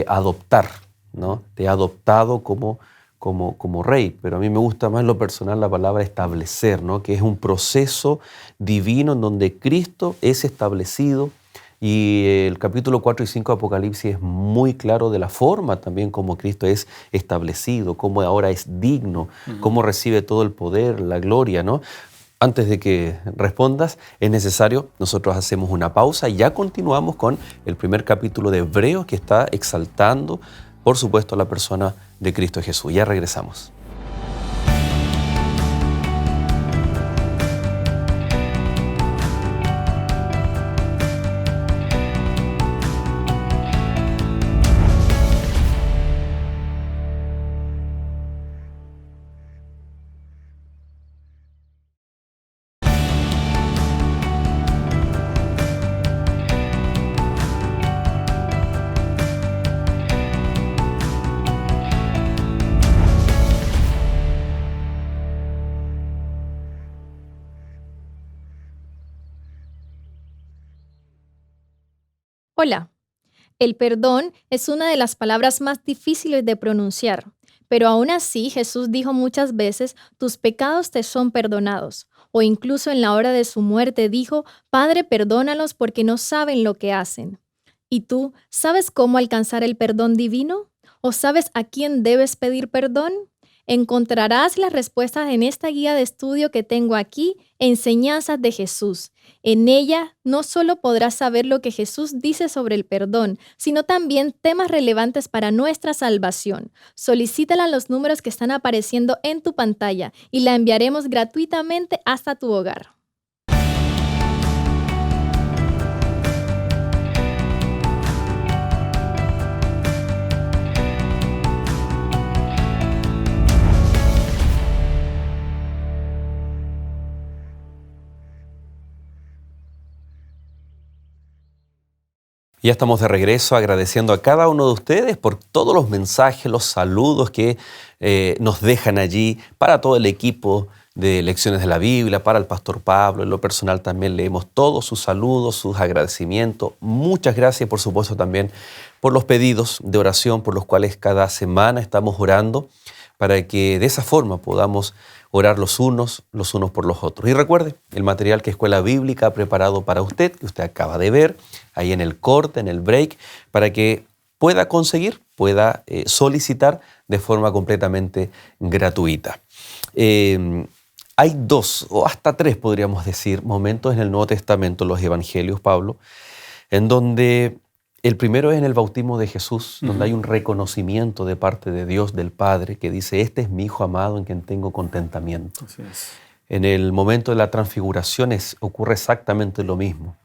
adoptar, ¿no? Te he adoptado como rey, pero a mí me gusta más en lo personal la palabra establecer, ¿no? Que es un proceso divino en donde Cristo es establecido Y el capítulo 4 y 5 de Apocalipsis es muy claro de la forma también como Cristo es establecido, cómo ahora es digno, cómo recibe todo el poder, la gloria, ¿no? Antes de que respondas, es necesario, nosotros hacemos una pausa y ya continuamos con el primer capítulo de Hebreos que está exaltando, por supuesto, a la persona de Cristo Jesús. Ya regresamos. Hola, el perdón es una de las palabras más difíciles de pronunciar, pero aún así Jesús dijo muchas veces, tus pecados te son perdonados, o incluso en la hora de su muerte dijo, Padre, perdónalos porque no saben lo que hacen. ¿Y tú sabes cómo alcanzar el perdón divino? ¿O sabes a quién debes pedir perdón? Encontrarás las respuestas en esta guía de estudio que tengo aquí, Enseñanzas de Jesús. En ella no solo podrás saber lo que Jesús dice sobre el perdón, sino también temas relevantes para nuestra salvación. Solicítala a los números que están apareciendo en tu pantalla y la enviaremos gratuitamente hasta tu hogar. Ya estamos de regreso agradeciendo a cada uno de ustedes por todos los mensajes, los saludos que nos dejan allí, para todo el equipo de Lecciones de la Biblia, para el Pastor Pablo. En lo personal también leemos todos sus saludos, sus agradecimientos. Muchas gracias, por supuesto, también por los pedidos de oración por los cuales cada semana estamos orando, para que de esa forma podamos orar los unos por los otros. Y recuerde, el material que Escuela Bíblica ha preparado para usted, que usted acaba de ver, ahí en el corte, en el break, para que pueda conseguir, pueda solicitar de forma completamente gratuita. Hay 2 o hasta 3, podríamos decir, momentos en el Nuevo Testamento, los Evangelios, Pablo, en donde el primero es en el bautismo de Jesús, donde hay un reconocimiento de parte de Dios, del Padre, que dice, este es mi Hijo amado en quien tengo contentamiento. Así es. En el momento de la transfiguración ocurre exactamente lo mismo.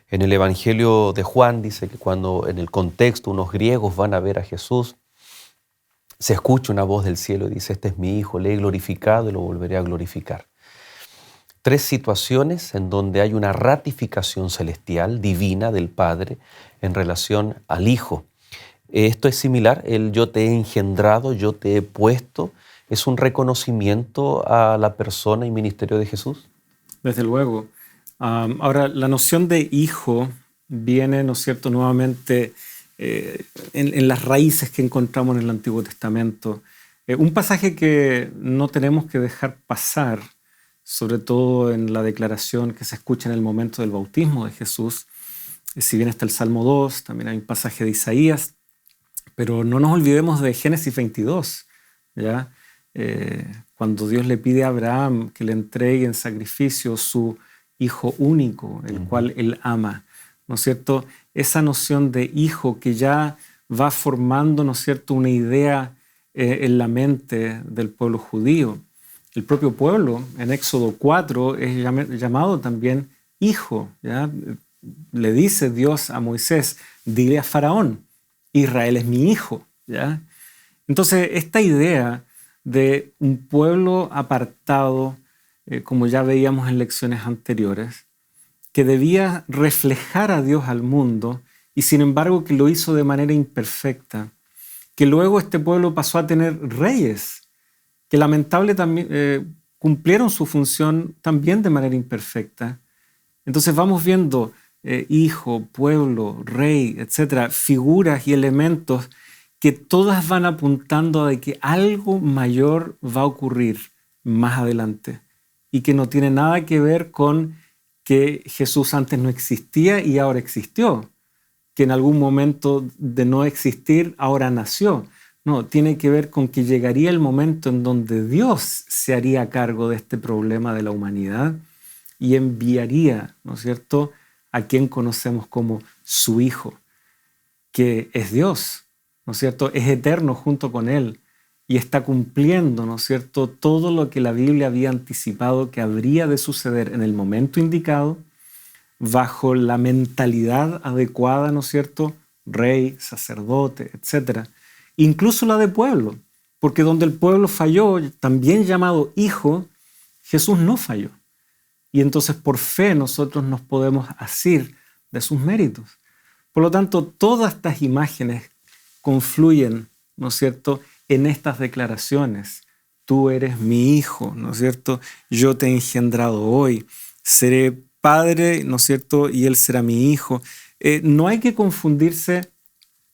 En el Evangelio de Juan dice que cuando en el contexto unos griegos van a ver a Jesús, se escucha una voz del cielo y dice, este es mi Hijo, le he glorificado y lo volveré a glorificar. 3 situaciones en donde hay una ratificación celestial, divina del Padre en relación al Hijo. Esto es similar, el yo te he engendrado, yo te he puesto, ¿es un reconocimiento a la persona y ministerio de Jesús? Desde luego. Ahora, la noción de hijo viene, ¿no es cierto?, nuevamente en las raíces que encontramos en el Antiguo Testamento. Un pasaje que no tenemos que dejar pasar, sobre todo en la declaración que se escucha en el momento del bautismo de Jesús. Si bien está el Salmo 2, también hay un pasaje de Isaías, pero no nos olvidemos de Génesis 22, ¿ya? Cuando Dios le pide a Abraham que le entregue en sacrificio su hijo único, el cual él ama, ¿no es cierto? Esa noción de hijo que ya va formando, ¿no es cierto?, una idea en la mente del pueblo judío. El propio pueblo, en Éxodo 4, es llamado también hijo, ¿ya? Le dice Dios a Moisés, dile a Faraón, Israel es mi hijo, ¿ya? Entonces, esta idea de un pueblo apartado, como ya veíamos en lecciones anteriores, que debía reflejar a Dios al mundo y sin embargo que lo hizo de manera imperfecta, que luego este pueblo pasó a tener reyes, que lamentablemente cumplieron su función también de manera imperfecta. Entonces vamos viendo hijo, pueblo, rey, etcétera, figuras y elementos que todas van apuntando a que algo mayor va a ocurrir más adelante y que no tiene nada que ver con que Jesús antes no existía y ahora existió, que en algún momento de no existir ahora nació. No, tiene que ver con que llegaría el momento en donde Dios se haría cargo de este problema de la humanidad y enviaría, ¿no es cierto?, a quien conocemos como su Hijo, que es Dios, ¿no es cierto?, es eterno junto con Él y está cumpliendo, ¿no es cierto?, todo lo que la Biblia había anticipado que habría de suceder en el momento indicado, bajo la mentalidad adecuada, ¿no es cierto?, rey, sacerdote, etc. Incluso la de pueblo, porque donde el pueblo falló, también llamado hijo, Jesús no falló. Y entonces por fe nosotros nos podemos asir de sus méritos. Por lo tanto, todas estas imágenes confluyen, ¿no es cierto?, en estas declaraciones. Tú eres mi hijo, ¿no es cierto? Yo te he engendrado hoy. Seré padre, ¿no es cierto?, y él será mi hijo. No hay que confundirse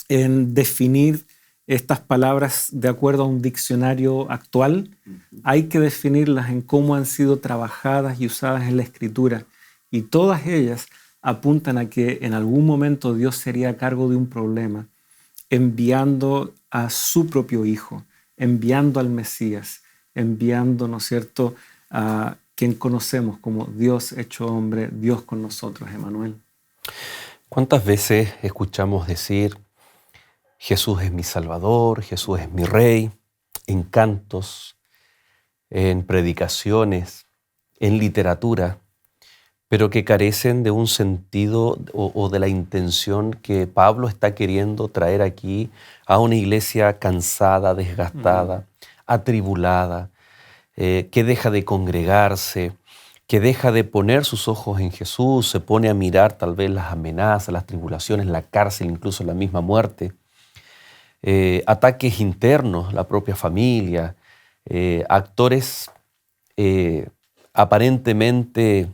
en definir estas palabras de acuerdo a un diccionario actual. Hay que definirlas en cómo han sido trabajadas y usadas en la Escritura. Y todas ellas apuntan a que en algún momento Dios se haría cargo de un problema, enviando a su propio Hijo, enviando al Mesías, enviando, ¿no es cierto?, a quien conocemos como Dios hecho hombre, Dios con nosotros, Emmanuel. ¿Cuántas veces escuchamos decir, Jesús es mi Salvador, Jesús es mi Rey, en cantos, en predicaciones, en literatura, pero que carecen de un sentido o de la intención que Pablo está queriendo traer aquí a una iglesia cansada, desgastada, atribulada, que deja de congregarse, que deja de poner sus ojos en Jesús, se pone a mirar tal vez las amenazas, las tribulaciones, la cárcel, incluso la misma muerte, ataques internos, la propia familia, actores aparentemente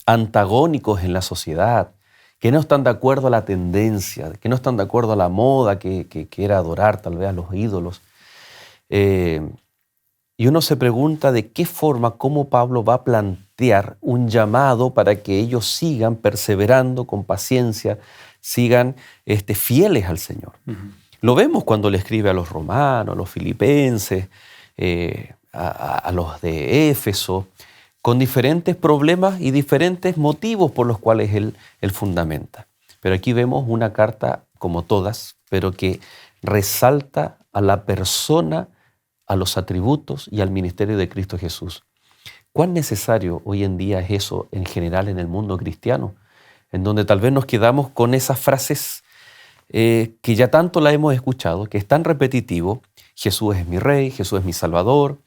antagónicos en la sociedad, que no están de acuerdo a la tendencia, que no están de acuerdo a la moda que era adorar tal vez a los ídolos. Y uno se pregunta de qué forma, cómo Pablo va a plantear un llamado para que ellos sigan perseverando con paciencia, sigan fieles al Señor. Lo vemos cuando le escribe a los romanos, a los filipenses, a los de Éfeso, con diferentes problemas y diferentes motivos por los cuales él fundamenta. Pero aquí vemos una carta, como todas, pero que resalta a la persona, a los atributos y al ministerio de Cristo Jesús. ¿Cuán necesario hoy en día es eso en general en el mundo cristiano? En donde tal vez nos quedamos con esas frases que ya tanto la hemos escuchado, que es tan repetitivo, Jesús es mi Rey, Jesús es mi Salvador,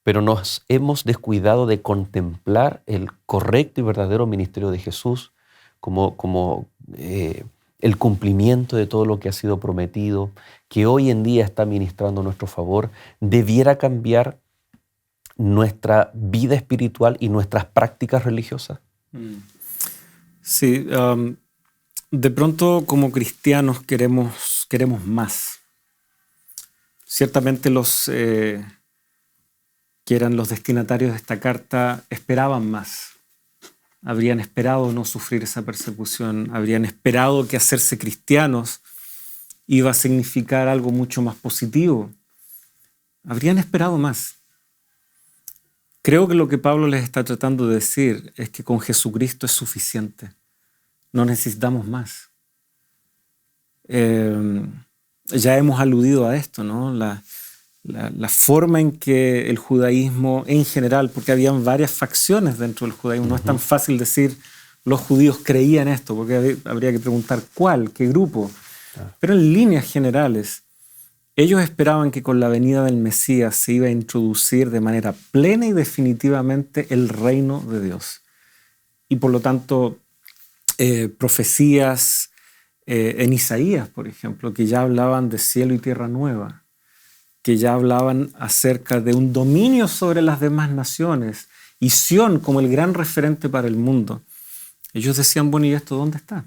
pero nos hemos descuidado de contemplar el correcto y verdadero ministerio de Jesús como el cumplimiento de todo lo que ha sido prometido, que hoy en día está ministrando a nuestro favor, debiera cambiar nuestra vida espiritual y nuestras prácticas religiosas. Sí, de pronto como cristianos queremos más. Ciertamente los que eran los destinatarios de esta carta esperaban más. Habrían esperado no sufrir esa persecución, habrían esperado que hacerse cristianos iba a significar algo mucho más positivo. Habrían esperado más. Creo que lo que Pablo les está tratando de decir es que con Jesucristo es suficiente. No necesitamos más. Ya hemos aludido a esto, ¿no? La forma en que el judaísmo en general, porque habían varias facciones dentro del judaísmo, no es tan fácil decir los judíos creían esto, porque habría que preguntar cuál, qué grupo. Pero en líneas generales, ellos esperaban que con la venida del Mesías se iba a introducir de manera plena y definitivamente el reino de Dios. Y por lo tanto, profecías en Isaías, por ejemplo, que ya hablaban de cielo y tierra nueva, que ya hablaban acerca de un dominio sobre las demás naciones y Sión como el gran referente para el mundo. Ellos decían, bueno, ¿y esto dónde está?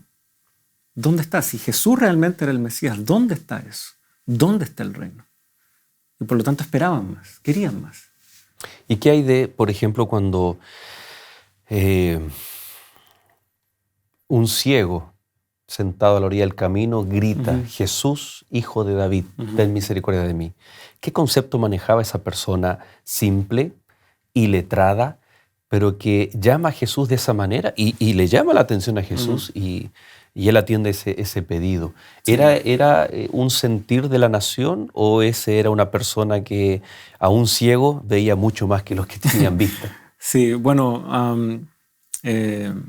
¿Dónde está? Si Jesús realmente era el Mesías, ¿dónde está eso? ¿Dónde está el reino? Y por lo tanto esperaban más, querían más. ¿Y qué hay de, por ejemplo, cuando un ciego sentado a la orilla del camino grita, Ujú. Jesús, hijo de David, Ujú. ten misericordia de mí. ¿Qué concepto manejaba esa persona simple, iletrada, pero que llama a Jesús de esa manera y le llama la atención a Jesús y él atiende ese pedido? Sí. ¿Era un sentir de la nación o ese era una persona que a un ciego veía mucho más que los que tenían vista? Sí, bueno, en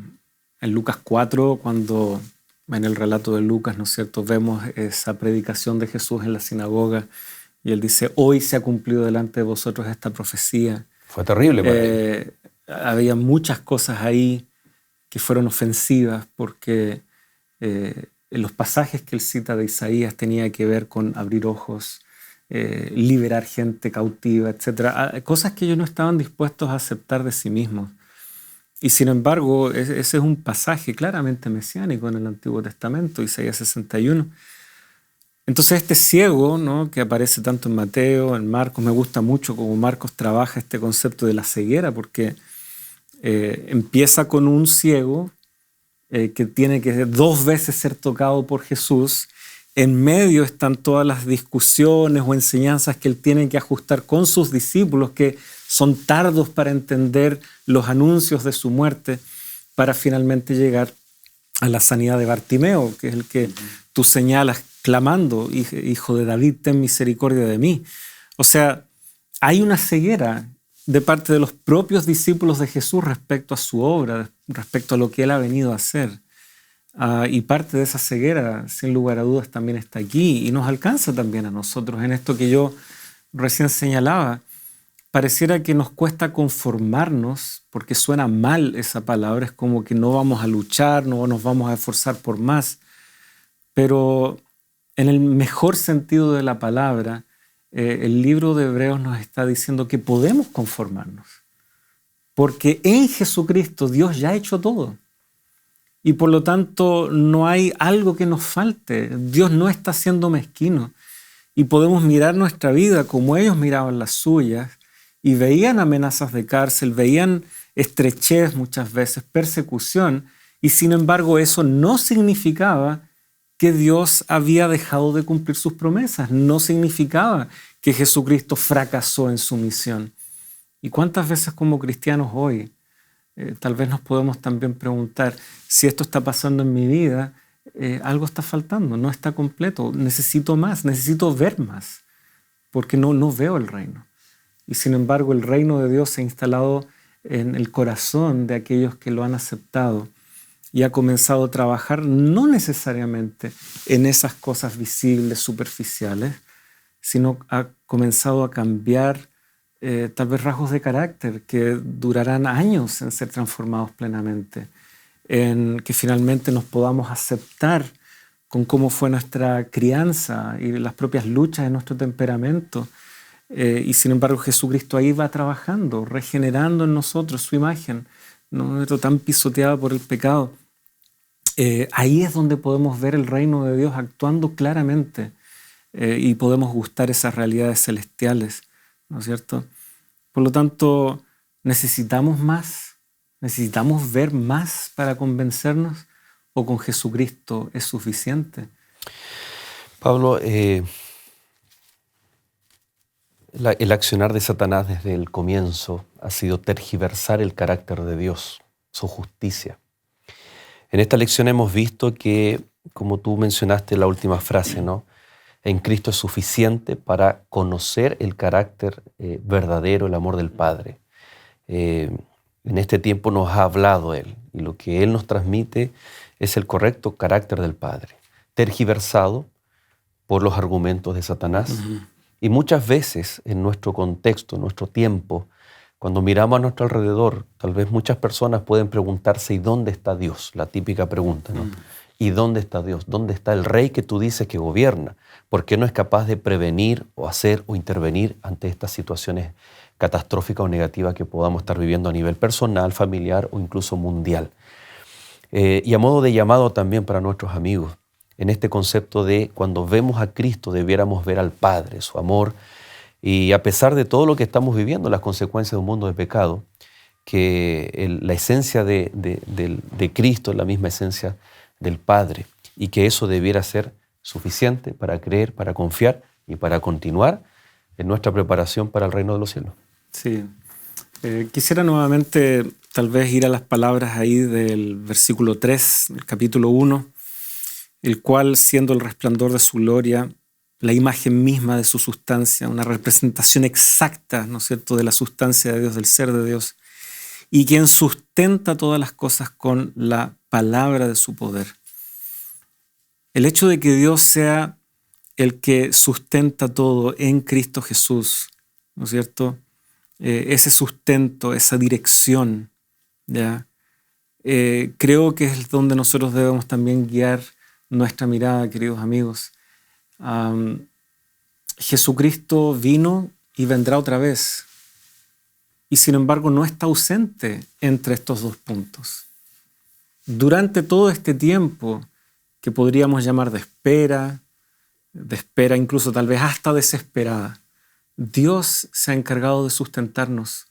Lucas 4, cuando en el relato de Lucas, ¿no es cierto?, vemos esa predicación de Jesús en la sinagoga y él dice, hoy se ha cumplido delante de vosotros esta profecía. Fue terrible para él. Había muchas cosas ahí que fueron ofensivas porque en los pasajes que él cita de Isaías tenía que ver con abrir ojos, liberar gente cautiva, etc. Cosas que ellos no estaban dispuestos a aceptar de sí mismos. Y sin embargo, ese es un pasaje claramente mesiánico en el Antiguo Testamento, Isaías 61. Entonces este ciego, ¿no?, que aparece tanto en Mateo, en Marcos, me gusta mucho cómo Marcos trabaja este concepto de la ceguera, porque empieza con un ciego que tiene que 2 veces ser tocado por Jesús. En medio están todas las discusiones o enseñanzas que él tiene que ajustar con sus discípulos, que son tardos para entender los anuncios de su muerte, para finalmente llegar a la sanidad de Bartimeo, que es el que tú señalas clamando, hijo de David, ten misericordia de mí. O sea, hay una ceguera de parte de los propios discípulos de Jesús respecto a su obra, respecto a lo que él ha venido a hacer. Y parte de esa ceguera, sin lugar a dudas, también está aquí y nos alcanza también a nosotros en esto que yo recién señalaba. Pareciera que nos cuesta conformarnos porque suena mal esa palabra, es como que no vamos a luchar, no nos vamos a esforzar por más, pero en el mejor sentido de la palabra, el libro de Hebreos nos está diciendo que podemos conformarnos, porque en Jesucristo Dios ya ha hecho todo. Y por lo tanto no hay algo que nos falte. Dios no está siendo mezquino. Y podemos mirar nuestra vida como ellos miraban las suyas y veían amenazas de cárcel, veían estrechez muchas veces, persecución, y sin embargo eso no significaba que Dios había dejado de cumplir sus promesas, no significaba que Jesucristo fracasó en su misión. ¿Y cuántas veces como cristianos hoy tal vez nos podemos también preguntar si esto está pasando en mi vida, algo está faltando, no está completo, necesito más, necesito ver más, porque no veo el reino. Y sin embargo el reino de Dios se ha instalado en el corazón de aquellos que lo han aceptado y ha comenzado a trabajar no necesariamente en esas cosas visibles, superficiales, sino ha comenzado a cambiar tal vez rasgos de carácter que durarán años en ser transformados plenamente, en que finalmente nos podamos aceptar con cómo fue nuestra crianza y las propias luchas de nuestro temperamento. Y sin embargo Jesucristo ahí va trabajando, regenerando en nosotros su imagen, no tan pisoteada por el pecado. Ahí es donde podemos ver el reino de Dios actuando claramente y podemos gustar esas realidades celestiales, ¿no es cierto? Por lo tanto, necesitamos más, necesitamos ver más para convencernos, o con Jesucristo es suficiente. Pablo, el accionar de Satanás desde el comienzo ha sido tergiversar el carácter de Dios, su justicia. En esta lección hemos visto que, como tú mencionaste en la última frase, ¿no?, en Cristo es suficiente para conocer el carácter verdadero, el amor del Padre. En este tiempo nos ha hablado Él y lo que Él nos transmite es el correcto carácter del Padre, tergiversado por los argumentos de Satanás. Y muchas veces en nuestro contexto, en nuestro tiempo, cuando miramos a nuestro alrededor, tal vez muchas personas pueden preguntarse ¿y dónde está Dios? La típica pregunta, ¿no? ¿Y dónde está Dios? ¿Dónde está el rey que tú dices que gobierna? ¿Por qué no es capaz de prevenir o hacer o intervenir ante estas situaciones catastróficas o negativas que podamos estar viviendo a nivel personal, familiar o incluso mundial? Y a modo de llamado también para nuestros amigos, en este concepto de cuando vemos a Cristo debiéramos ver al Padre, su amor, y a pesar de todo lo que estamos viviendo, las consecuencias de un mundo de pecado, que la esencia de Cristo es la misma esencia del Padre y que eso debiera ser suficiente para creer, para confiar y para continuar en nuestra preparación para el reino de los cielos. Sí. Quisiera nuevamente tal vez ir a las palabras ahí del versículo 3, del capítulo 1, el cual, siendo el resplandor de su gloria, la imagen misma de su sustancia, una representación exacta, ¿no es cierto?, de la sustancia de Dios, del ser de Dios, y quien sustenta todas las cosas con la palabra de su poder. El hecho de que Dios sea el que sustenta todo en Cristo Jesús, ¿no es cierto?, ese sustento, esa dirección, ¿ya? Creo que es donde nosotros debemos también guiar nuestra mirada, queridos amigos. Jesucristo vino y vendrá otra vez, y sin embargo no está ausente entre estos dos puntos. Durante todo este tiempo que podríamos llamar de espera incluso tal vez hasta desesperada, Dios se ha encargado de sustentarnos.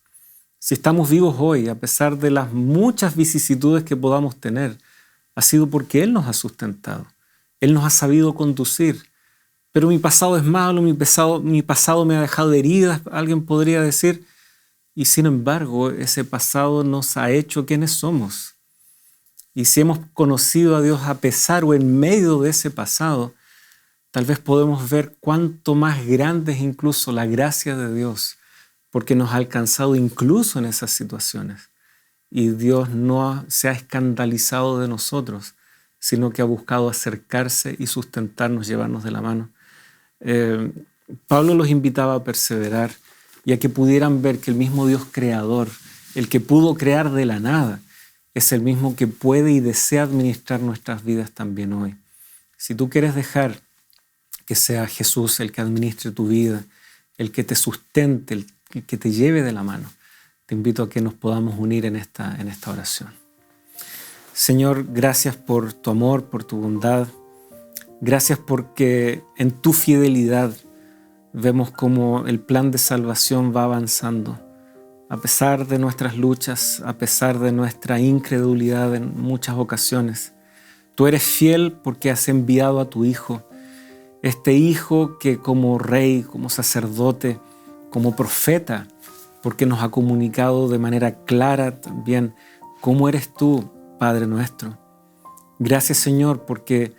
Si estamos vivos hoy, a pesar de las muchas vicisitudes que podamos tener, ha sido porque Él nos ha sustentado. Él nos ha sabido conducir. Pero mi pasado es malo, mi pasado me ha dejado heridas, alguien podría decir, y sin embargo ese pasado nos ha hecho quienes somos. Y si hemos conocido a Dios a pesar o en medio de ese pasado, tal vez podemos ver cuánto más grande es incluso la gracia de Dios, porque nos ha alcanzado incluso en esas situaciones. Y Dios no se ha escandalizado de nosotros, sino que ha buscado acercarse y sustentarnos, llevarnos de la mano. Pablo los invitaba a perseverar y a que pudieran ver que el mismo Dios creador, el que pudo crear de la nada, es el mismo que puede y desea administrar nuestras vidas también hoy. Si tú quieres dejar que sea Jesús el que administre tu vida, el que te sustente, el que te lleve de la mano, te invito a que nos podamos unir en esta oración. Señor, gracias por tu amor, por tu bondad. Gracias porque en tu fidelidad vemos cómo el plan de salvación va avanzando. A pesar de nuestras luchas, a pesar de nuestra incredulidad en muchas ocasiones, tú eres fiel porque has enviado a tu Hijo. Este Hijo que como Rey, como sacerdote, como profeta, porque nos ha comunicado de manera clara también cómo eres tú, Padre nuestro. Gracias, Señor, porque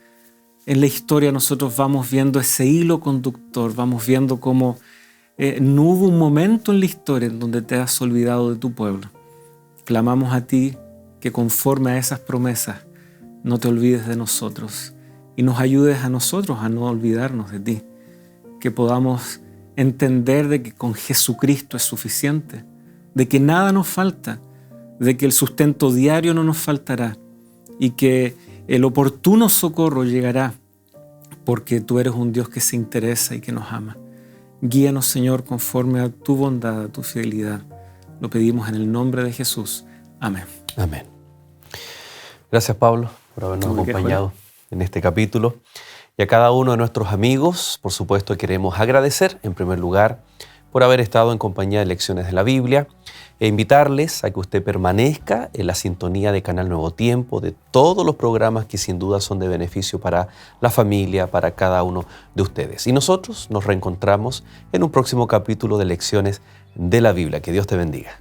en la historia nosotros vamos viendo ese hilo conductor, vamos viendo cómo no hubo un momento en la historia en donde te has olvidado de tu pueblo. Clamamos a ti que conforme a esas promesas no te olvides de nosotros y nos ayudes a nosotros a no olvidarnos de ti, que podamos entender de que con Jesucristo es suficiente, de que nada nos falta, de que el sustento diario no nos faltará y que el oportuno socorro llegará porque tú eres un Dios que se interesa y que nos ama. Guíanos, Señor, conforme a tu bondad, a tu fidelidad. Lo pedimos en el nombre de Jesús. Amén. Amén. Gracias, Pablo, por habernos acompañado en este capítulo. Y a cada uno de nuestros amigos, por supuesto, queremos agradecer, en primer lugar, por haber estado en compañía de Lecciones de la Biblia e invitarles a que usted permanezca en la sintonía de Canal Nuevo Tiempo, de todos los programas que sin duda son de beneficio para la familia, para cada uno de ustedes. Y nosotros nos reencontramos en un próximo capítulo de Lecciones de la Biblia. Que Dios te bendiga.